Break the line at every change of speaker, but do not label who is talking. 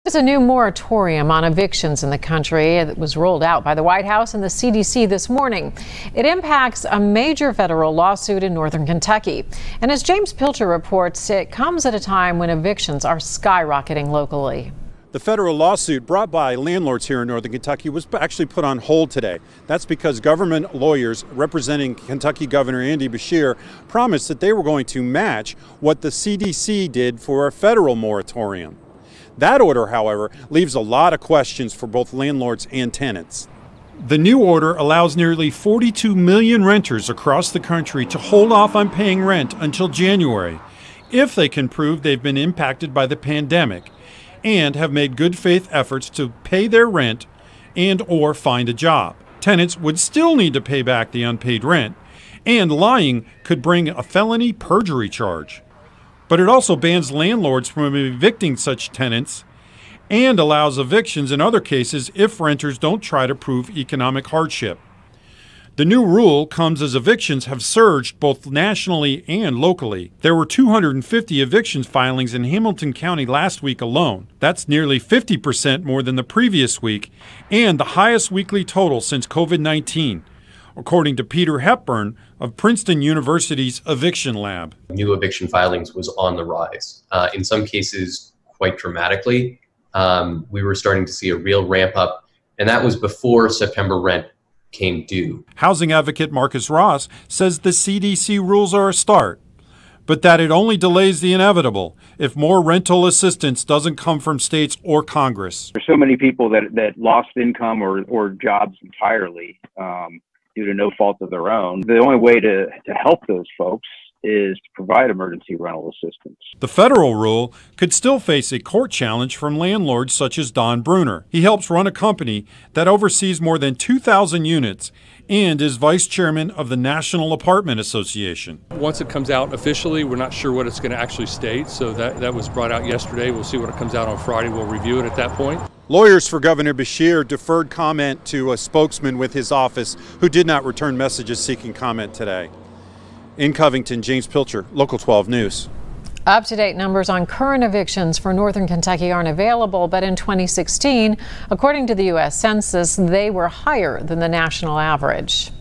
There's a new moratorium on evictions in the country that was rolled out by the White House and the CDC this morning. It impacts a major federal lawsuit in northern Kentucky. And as James Pilcher reports, it comes at a time when evictions are skyrocketing locally.
The federal lawsuit brought by landlords here in northern Kentucky was actually put on hold today. That's because government lawyers representing Kentucky Governor Andy Beshear promised that they were going to match what the CDC did for a federal moratorium. That order, however, leaves a lot of questions for both landlords and tenants. The new order allows nearly 42 million renters across the country to hold off on paying rent until January, if they can prove they've been impacted by the pandemic and have made good faith efforts to pay their rent and or find a job. Tenants would still need to pay back the unpaid rent, and lying could bring a felony perjury charge. But it also bans landlords from evicting such tenants and allows evictions in other cases if renters don't try to prove economic hardship. The new rule comes as evictions have surged both nationally and locally. There were 250 evictions filings in Hamilton County last week alone. That's nearly 50% more than the previous week and the highest weekly total since COVID-19. According to Peter Hepburn of Princeton University's Eviction Lab.
New eviction filings was on the rise, in some cases quite dramatically. We were starting to see a real ramp up, and that was before September rent came due.
Housing advocate Marcus Ross says the CDC rules are a start, but that it only delays the inevitable if more rental assistance doesn't come from states or Congress.
There's so many people that lost income or jobs entirely due to no fault of their own. The only way to help those folks is to provide emergency rental assistance.
The federal rule could still face a court challenge from landlords such as Don Bruner. He helps run a company that oversees more than 2,000 units and is vice chairman of the National Apartment Association.
Once it comes out officially, we're not sure what it's going to actually state, so that was brought out yesterday. We'll see what it comes out on Friday. We'll review it at that point.
Lawyers for Governor Beshear deferred comment to a spokesman with his office who did not return messages seeking comment today. In Covington, James Pilcher, Local 12 News.
Up-to-date numbers on current evictions for northern Kentucky aren't available, but in 2016, according to the U.S. Census, they were higher than the national average.